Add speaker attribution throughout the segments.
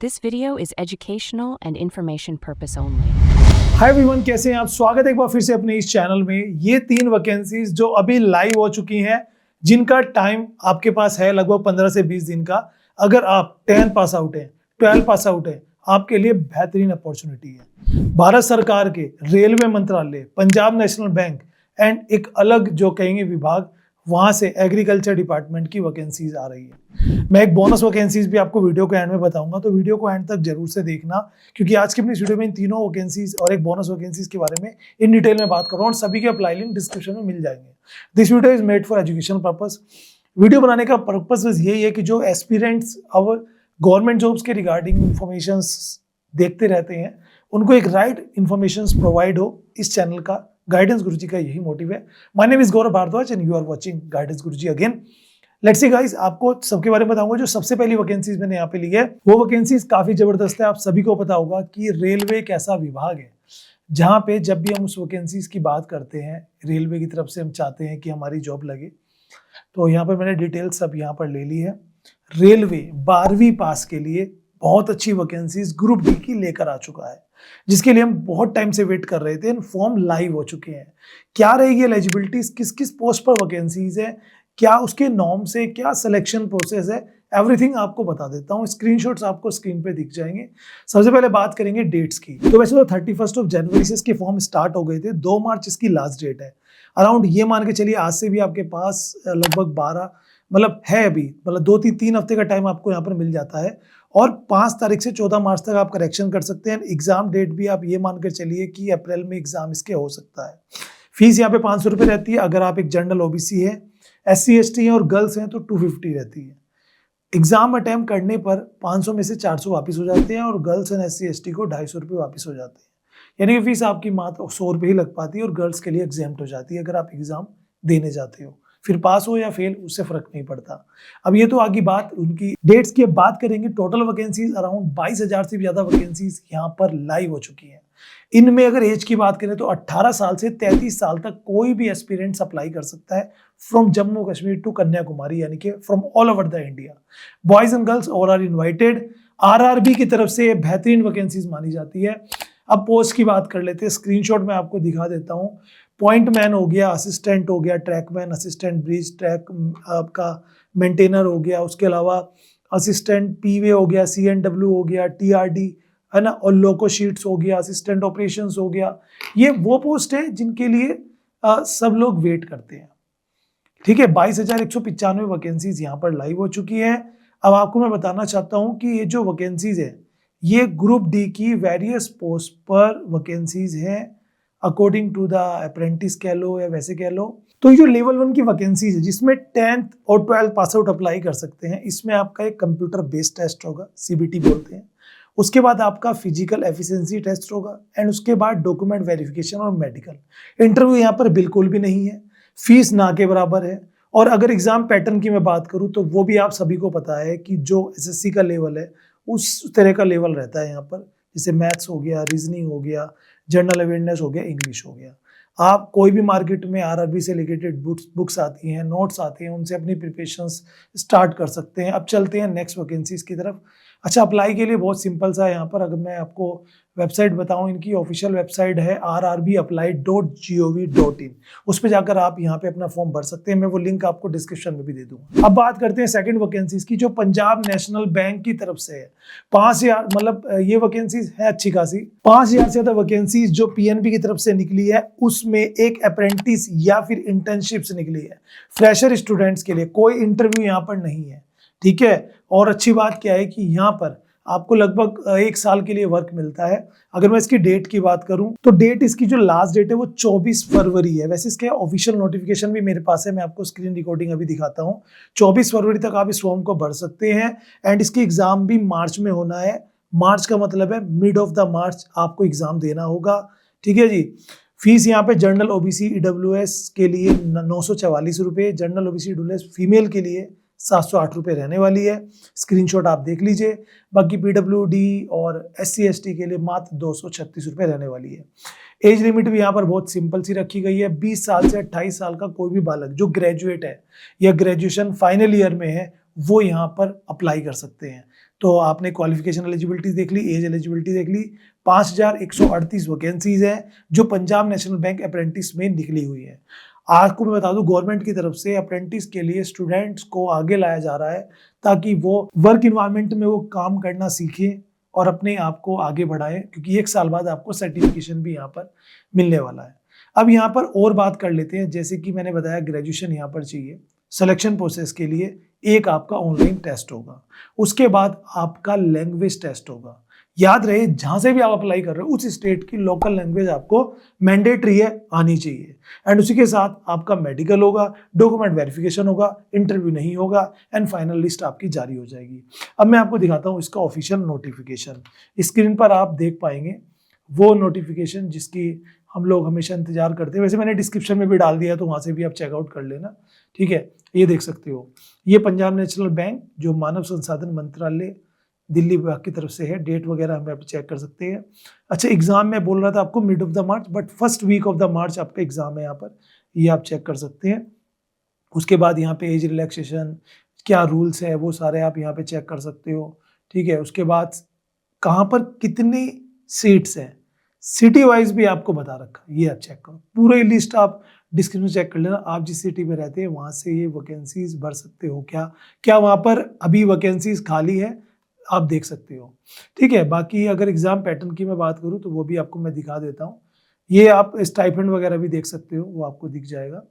Speaker 1: This video is educational and information purpose only.
Speaker 2: Hi everyone, कैसे हैं आप। स्वागत है एक बार फिर से अपने इस चैनल में। ये 3 वैकेंसीज जो अभी लाइव हो चुकी हैं, जिनका टाइम आपके पास है लगभग 15 से 20 दिन का। अगर आप 10 पास आउट हैं, 12 पास आउट हैं, आपके लिए बेहतरीन अपॉर्चुनिटी है। भारत सरकार के रेलवे मंत्रालय, पंजाब नेशनल बैंक एंड एक अलग जो कहेंगे विभाग, वहां से एग्रीकल्चर डिपार्टमेंट की वैकेंसीज आ रही है। मैं एक बोनस वैकेंसीज भी आपको वीडियो को एंड में बताऊंगा, तो वीडियो को एंड तक जरूर से देखना, क्योंकि आज की अपनी वीडियो में इन तीनों वैकेंसीज और एक बोनस वैकेंसीज के बारे में इन डिटेल में बात कर रहा हूँ और सभी के अप्लाई लिंक डिस्क्रिप्शन में मिल जाएंगे। This video is made for educational purpose. Video बनाने का पर्पस बस यही है कि जो एस्पिरेंट्स अब गवर्नमेंट जॉब्स के रिगार्डिंग इंफॉर्मेशन देखते रहते हैं, उनको एक राइट इंफॉर्मेशन प्रोवाइड हो। इस चैनल का गाइडेंस गुरुजी का यही मोटिव है। My name is Gaurav Bhardwaj and you are watching guidance Guruji again. Let's see guys, आपको सबके बारे में बताऊंगा। जो सबसे पहली वैकेंसीज मैंने यहाँ पे ली है, वो वैकेंसीज काफी जबरदस्त है। आप सभी को पता होगा कि रेलवे एक ऐसा विभाग है जहाँ पे जब भी हम उस वैकेंसीज की बात करते हैं, रेलवे की तरफ से हम चाहते हैं कि हमारी जॉब लगे, तो यहाँ पर मैंने डिटेल्स सब यहाँ पर ले ली है। रेलवे 12वीं पास के लिए बहुत अच्छी वैकेंसीज ग्रुप डी की लेकर आ चुका है, जिसके लिए हम बहुत टाइम से वेट कर रहे थे। फॉर्म लाइव हो चुके हैं। क्या रहेगी एलिजिबिलिटीज, किस किस पोस्ट पर वैकेंसीज है, क्या उसके नॉर्म्स है, क्या सिलेक्शन प्रोसेस है, एवरीथिंग आपको बता देता हूँ। स्क्रीनशॉट्स आपको स्क्रीन पे दिख जाएंगे। सबसे पहले बात करेंगे डेट्स की। तो वैसे तो 31 जनवरी से इसके फॉर्म स्टार्ट हो गए थे। 2 मार्च इसकी लास्ट डेट है। अराउंड ये मान के चलिए आज से भी आपके पास लगभग 12 है अभी, 2-3 हफ्ते का टाइम आपको यहाँ पर मिल जाता है। और 5 तारीख से 14 मार्च तक आप करेक्शन कर सकते हैं। एग्जाम डेट भी आप ये मानकर चलिए कि अप्रैल में एग्जाम इसके हो सकता है। फीस यहाँ पे 500 रुपये रहती है। अगर आप एक जनरल ओबीसी है, SC ST हैं और गर्ल्स हैं तो 250 रहती है। एग्जाम अटैम्प्ट करने पर 500 में से 400 वापस हो जाते हैं और गर्ल्स एंड SC ST को 250 रुपये वापस हो जाते हैं। यानी कि फीस आपकी मात्र 100 रुपये ही लग पाती है और गर्ल्स के लिए एग्जाम्प्ट हो जाती है अगर आप एग्जाम देने जाते हो। फिर पास हो या फेल, उससे फर्क नहीं पड़ता। अब ये तो आगे बात उनकी डेट्स की बात करेंगे। टोटल वैकेंसीज अराउंड 22,000 से भी ज्यादा वैकेंसीज यहाँ पर लाइव हो चुकी हैं। इनमें अगर एज की बात करें तो 18 साल से 33 साल तक कोई भी एस्पिरेंट्स अप्लाई कर सकता है, फ्रॉम जम्मू कश्मीर टू कन्याकुमारी, यानी कि from all over the India. Boys and girls all are invited. RRB की तरफ से बेहतरीन वैकेंसीज मानी जाती है। अब पोस्ट की बात कर लेते हैं। स्क्रीनशॉट में आपको दिखा देता हूँ। पॉइंट मैन हो गया, असिस्टेंट हो गया, ट्रैकमैन, असिस्टेंट ब्रिज ट्रैक आपका मेंटेनर हो गया, उसके अलावा असिस्टेंट पीवे हो गया, CNW हो गया, TRD है ना, और लोको शीट्स हो गया, असिस्टेंट ऑपरेशंस हो गया। ये वो पोस्ट है जिनके लिए सब लोग वेट करते हैं। ठीक है, 22,195 वैकेंसीज यहाँ पर लाइव हो चुकी है। अब आपको मैं बताना चाहता हूँ कि ये जो वैकेंसीज है, ये ग्रुप डी की वेरियस पोस्ट पर वैकेंसीज हैं, अकॉर्डिंग टू द अप्रेंटिस कह लो या वैसे कह लो। तो ये जो लेवल 1 की वैकेंसीज है, जिसमें 10th और 12th पास आउट अप्लाई कर सकते हैं, इसमें आपका एक कंप्यूटर बेस्ड टेस्ट होगा, CBT बोलते हैं। उसके बाद आपका फिजिकल एफिशिएंसी टेस्ट होगा एंड उसके बाद डॉक्यूमेंट वेरिफिकेशन और मेडिकल। इंटरव्यू यहाँ पर बिल्कुल भी नहीं है। फीस ना के बराबर है। और अगर एग्जाम पैटर्न की मैं बात करूँ तो वो भी आप सभी को पता है कि जो SSC का लेवल है उस तरह का लेवल रहता है यहाँ पर। जैसे मैथ्स हो गया, रीजनिंग हो गया, जनरल अवेयरनेस हो गया, इंग्लिश हो गया। आप कोई भी मार्केट में RRB से रिलेटेड बुक्स आती हैं, नोट्स आते हैं, उनसे अपनी प्रिपरेशंस स्टार्ट कर सकते हैं। अब चलते हैं नेक्स्ट वैकेंसीज की तरफ। अच्छा, अप्लाई के लिए बहुत सिंपल सा है। यहाँ पर अगर मैं आपको वेबसाइट बताऊँ, इनकी ऑफिशियल वेबसाइट है rrbapply.gov.in। उस पर जाकर आप यहाँ पे अपना फॉर्म भर सकते हैं। मैं वो लिंक आपको डिस्क्रिप्शन में भी दे दूंगा। अब बात करते हैं सेकंड वैकेंसीज की, जो पंजाब नेशनल बैंक की तरफ से है। 5,000 ये वैकेंसीज है अच्छी खासी। 5,000 से ज्यादा वैकेंसीज जो PNB की तरफ से निकली है, उसमें एक अप्रेंटिस या फिर इंटर्नशिप से निकली है। फ्रेशर स्टूडेंट्स के लिए कोई इंटरव्यू यहाँ पर नहीं है। ठीक है, और अच्छी बात क्या है कि यहाँ पर आपको लगभग 1 साल के लिए वर्क मिलता है। अगर मैं इसकी डेट की बात करूं तो डेट इसकी जो लास्ट डेट है वो 24 फरवरी है। वैसे इसके ऑफिशियल नोटिफिकेशन भी मेरे पास है, मैं आपको स्क्रीन रिकॉर्डिंग अभी दिखाता हूं। 24 फरवरी तक आप इस फॉर्म को भर सकते हैं एंड इसकी एग्जाम भी मार्च में होना है। मार्च का मतलब है मिड ऑफ द मार्च आपको एग्जाम देना होगा। ठीक है जी। फीस यहाँ पे जनरल OBC EWS के लिए 944 रुपये, जनरल OBC EWS फीमेल के लिए 708 रुपये रहने वाली है। स्क्रीनशॉट आप देख लीजिए। बाकी PWD और SC ST के लिए मात्र 236 रुपये रहने वाली है। एज लिमिट भी यहाँ पर बहुत सिंपल सी रखी गई है। 20 साल से 28 साल का कोई भी बालक जो ग्रेजुएट है या ग्रेजुएशन फाइनल ईयर में है, वो यहाँ पर अप्लाई कर सकते हैं। तो आपने क्वालिफिकेशन एलिजिबिलिटी देख ली, एज एलिजिबिलिटी देख ली। 5138 वैकेंसीज हैं जो पंजाब नेशनल बैंक अप्रेंटिस में निकली हुई है। आपको मैं बता दूं, गवर्नमेंट की तरफ से अप्रेंटिस के लिए स्टूडेंट्स को आगे लाया जा रहा है ताकि वो वर्क इन्वायरमेंट में वो काम करना सीखें और अपने आप को आगे बढ़ाएं, क्योंकि 1 साल बाद आपको सर्टिफिकेशन भी यहाँ पर मिलने वाला है। अब यहाँ पर और बात कर लेते हैं, जैसे कि मैंने बताया ग्रेजुएशन यहाँ पर चाहिए। सिलेक्शन प्रोसेस के लिए एक आपका ऑनलाइन टेस्ट होगा, उसके बाद आपका लैंग्वेज टेस्ट होगा। याद रहे, जहां से भी आप अप्लाई कर रहे हो उस स्टेट की लोकल लैंग्वेज आपको मैंडेटरी है, आनी चाहिए। एंड उसी के साथ आपका मेडिकल होगा, डॉक्यूमेंट वेरिफिकेशन होगा, इंटरव्यू नहीं होगा एंड फाइनल लिस्ट आपकी जारी हो जाएगी। अब मैं आपको दिखाता हूँ इसका ऑफिशियल नोटिफिकेशन। स्क्रीन पर आप देख पाएंगे वो नोटिफिकेशन जिसकी हम लोग हमेशा इंतजार करते हैं। वैसे मैंने डिस्क्रिप्शन में भी डाल दिया, तो वहां से भी आप चेकआउट कर लेना, ठीक है। ये देख सकते हो, ये पंजाब नेशनल बैंक जो मानव संसाधन मंत्रालय दिल्ली विभाग की तरफ से है। डेट वगैरह हम चेक कर सकते हैं। अच्छा, एग्जाम में बोल रहा था आपको mid of the March, but first week of the March आपका एग्जाम है यहाँ पर, ये आप चेक कर सकते हैं। उसके बाद यहाँ पे एज रिलैक्सेशन क्या रूल्स है वो सारे आप यहाँ पे चेक कर सकते हो, ठीक है। उसके बाद कहाँ पर कितनी सीट्स हैं, सिटी वाइज भी आपको बता रखा, ये आप चेक करो। पूरी लिस्ट आप डिस्क्रिप्शन चेक कर लेना, आप जिस सिटी में रहते हैं वहाँ से ये वैकेंसीज भर सकते हो। क्या वहाँ पर अभी वैकेंसीज खाली है, आप देख सकते हो, ठीक है। बाकी अगर एग्जाम पैटर्न की मैं बात करूँ तो वो भी आपको मैं दिखा देता हूँ। ये आप स्टाइपेंड वगैरह भी देख सकते हो, वो आपको दिख जाएगा।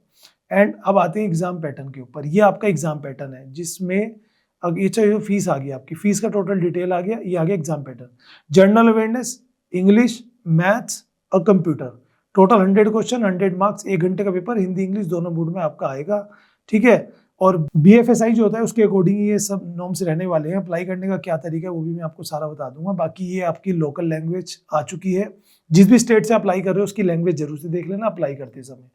Speaker 2: एंड अब आते हैं एग्जाम पैटर्न के ऊपर। ये आपका एग्जाम पैटर्न है जिसमें अब ये चाहिए फीस आ गई, आपकी फीस का टोटल डिटेल आ गया, ये आ गया exam pattern. General awareness, English, maths और कंप्यूटर, टोटल 100 क्वेश्चन, 100 मार्क्स, 1 घंटे का पेपर, हिंदी इंग्लिश दोनों मोड में आपका आएगा, ठीक है। और BFSI जो होता है उसके अकॉर्डिंग ये सब नॉर्म्स रहने वाले हैं। अप्लाई करने का क्या तरीका है वो भी मैं आपको सारा बता दूंगा। बाकी ये आपकी लोकल लैंग्वेज आ चुकी है, जिस भी स्टेट से अप्लाई कर रहे हो उसकी लैंग्वेज जरूर से देख लेना अप्लाई करते समय।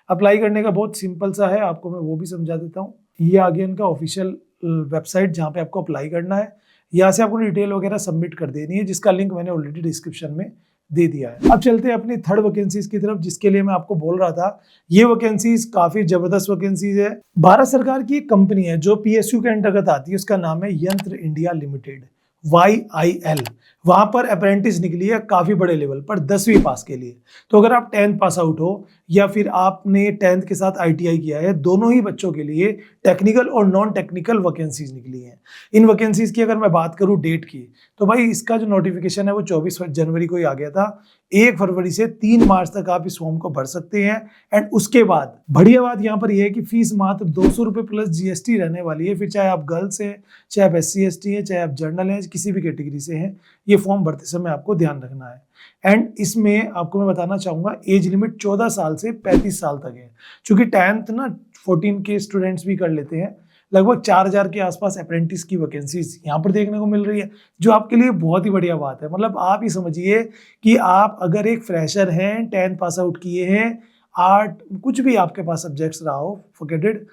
Speaker 2: अप्लाई करने का बहुत सिंपल सा है, आपको मैं वो भी समझा देता हूँ। ये आ गया इनका ऑफिशियल वेबसाइट जहाँ पे आपको अप्लाई करना है। यहाँ से आपको डिटेल वगैरह सबमिट कर देनी है, जिसका लिंक मैंने ऑलरेडी डिस्क्रिप्शन में दे दिया है। अब चलते हैं अपनी थर्ड वैकेंसीज की तरफ, जिसके लिए मैं आपको बोल रहा था। ये वैकेंसीज काफी जबरदस्त वैकेंसीज है। भारत सरकार की एक कंपनी है जो PSU के अंतर्गत आती है, उसका नाम है यंत्र इंडिया लिमिटेड, YIL। वहां पर अप्रेंटिस निकली है काफी बड़े लेवल पर 10वीं पास के लिए। तो अगर आप 10th पास आउट हो या फिर आपने 10th के साथ ITI किया है, दोनों ही बच्चों के लिए टेक्निकल और नॉन टेक्निकल वैकेंसीज निकली हैं। इन वैकेंसीज की अगर मैं बात करूं डेट की, तो भाई इसका जो नोटिफिकेशन है वो 24 जनवरी को ही आ गया था। 1 फरवरी से 3 मार्च तक आप इस फॉर्म को भर सकते हैं। एंड उसके बाद बढ़िया बात यहाँ पर यह है कि फीस मात्र 200 रुपये प्लस GST रहने वाली है। फिर चाहे आप गर्ल्स हैं, चाहे आप SC ST हैं, चाहे आप जर्नल हैं, किसी भी कैटेगरी से हैं, ये फॉर्म भरते समय आपको ध्यान रखना है। एंड इसमें आपको मैं बताना चाहूंगा एज लिमिट 14 साल से 35 साल तक है। चूंकि 10th ना 14 के स्टूडेंट्स भी कर लेते हैं। लगभग 4000 के आसपास अप्रेंटिस की वैकेंसीज यहाँ पर देखने को मिल रही है, जो आपके लिए बहुत ही बढ़िया बात है। मतलब आप ही समझिए कि आप अगर एक फ्रेशर हैं, 10th पास आउट किए हैं, आर्ट कुछ भी आपके पास सब्जेक्ट्स रहा हो, फॉरगेटेड,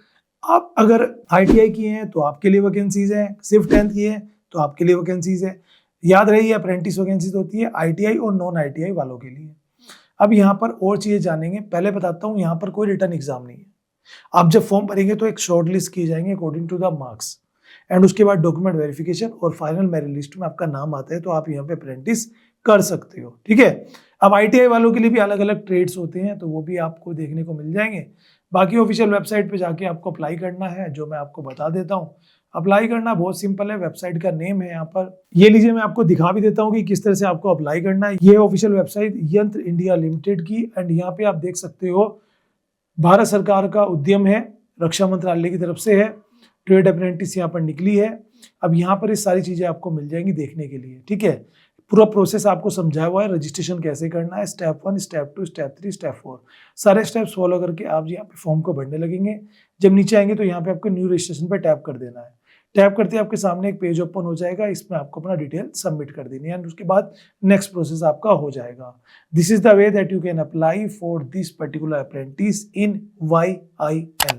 Speaker 2: आप अगर ITI किए हैं तो आपके लिए वैकेंसीज हैं, सिर्फ 10th किए हैं तो आपके लिए वैकेंसीज है। याद रही, अप्रेंटिस वैकेंसीज होती है ITI और नॉन ITI वालों के लिए। अब यहाँ पर और चीजें जानेंगे, पहले बताता हूँ यहाँ पर कोई रिटर्न एग्जाम नहीं है। आप जब फॉर्म भरेंगे तो एक शॉर्ट लिस्ट की जाएंगे according to the marks, and उसके बाद डॉक्यूमेंट वेरिफिकेशन और फाइनल मेरिट लिस्ट में आपका नाम आता है, तो आप यहाँ पे अप्रेंटिस कर सकते हो, ठीक है। अब ITI वालों के लिए भी अलग अलग ट्रेड्स होते हैं, तो वो भी आपको देखने को मिल जाएंगे। बाकी ऑफिशियल वेबसाइट पे जाके आपको अप्लाई करना है, जो मैं आपको बता देता हूँ। अप्लाई करना बहुत सिंपल है, वेबसाइट का नेम है यहाँ पर, ये लीजिए, मैं आपको दिखा भी देता हूँ कि किस तरह से आपको अप्लाई करना है। ये ऑफिशियल वेबसाइट यंत्र इंडिया लिमिटेड की, एंड यहाँ पे आप देख सकते हो भारत सरकार का उद्यम है, रक्षा मंत्रालय की तरफ से है, ट्रेड अप्रेंटिस यहाँ पर निकली है। अब यहाँ पर ये सारी चीजें आपको मिल जाएंगी देखने के लिए, ठीक है। पूरा प्रोसेस आपको समझाया हुआ है, रजिस्ट्रेशन कैसे करना है, स्टेप 1, स्टेप 2, स्टेप 3, स्टेप 4, सारे स्टेप्स फॉलो करके आप यहाँ पे फॉर्म को भरने लगेंगे। जब नीचे आएंगे तो यहाँ पे आपको न्यू रजिस्ट्रेशन पे टैप कर देना है। टैप करते ही आपके सामने एक पेज ओपन हो जाएगा, इसमें आपको अपना डिटेल सबमिट कर देनी है, एंड उसके बाद नेक्स्ट प्रोसेस आपका हो जाएगा। This is the way that you can apply for this particular apprentice in YIL।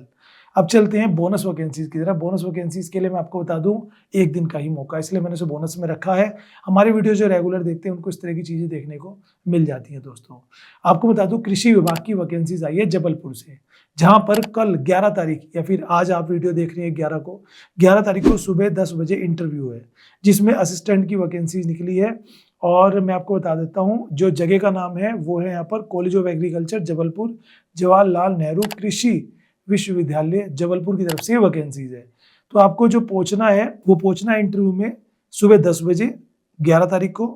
Speaker 2: अब चलते हैं बोनस वैकेंसीज की तरफ। बोनस वैकेंसीज के लिए मैं आपको बता दूं, 1 दिन का ही मौका, इसलिए मैंने उसे बोनस में रखा है। हमारे वीडियो जो रेगुलर देखते हैं उनको इस तरह की चीजें देखने को मिल जाती हैं। दोस्तों आपको बता दूं, कृषि विभाग की वैकेंसीज आई है जबलपुर से। जहां पर कल 11 तारीख या फिर आज आप वीडियो देख रहे हैं 11 तारीख को सुबह 10 बजे इंटरव्यू है, जिसमें असिस्टेंट की वैकेंसीज निकली है। और मैं आपको बता देता हूं, जो जगह का नाम है वो है यहाँ पर college of agriculture Jabalpur, Jawaharlal Nehru कृषि विश्वविद्यालय जबलपुर की तरफ से वैकेंसीज है। तो आपको जो पहुंचना है वो पहुंचना है इंटरव्यू में सुबह 10 बजे 11 तारीख को।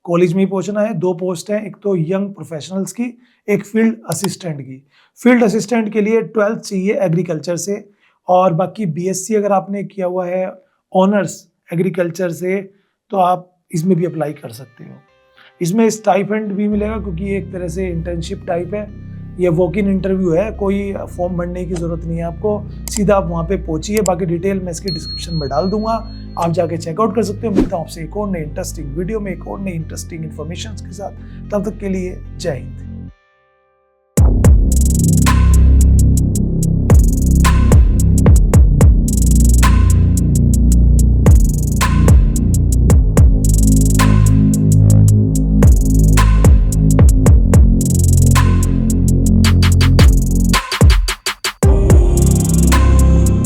Speaker 2: कॉलेज में ही पहुंचना है। 2 पोस्ट हैं, एक तो यंग प्रोफेशनल्स की, एक फील्ड असिस्टेंट की। फील्ड असिस्टेंट के लिए 12th चाहिए एग्रीकल्चर से, और बाकी बीएससी अगर आपने किया हुआ है ऑनर्स एग्रीकल्चर से तो आप इसमें भी अप्लाई कर सकते हो। इसमें स्टाइपेंड भी मिलेगा क्योंकि ये एक तरह से इंटर्नशिप टाइप है। ये वॉक इन इंटरव्यू है, कोई फॉर्म भरने की जरूरत नहीं है आपको, सीधा आप वहाँ पे पहुंचिए। बाकी डिटेल मैं इसकी डिस्क्रिप्शन में डाल दूंगा, आप जाके चेकआउट कर सकते हो। मिलता हूँ आपसे एक और नई इंटरेस्टिंग वीडियो में एक और नई इंटरेस्टिंग इन्फॉर्मेशन के साथ। तब तक के लिए जय हिंद।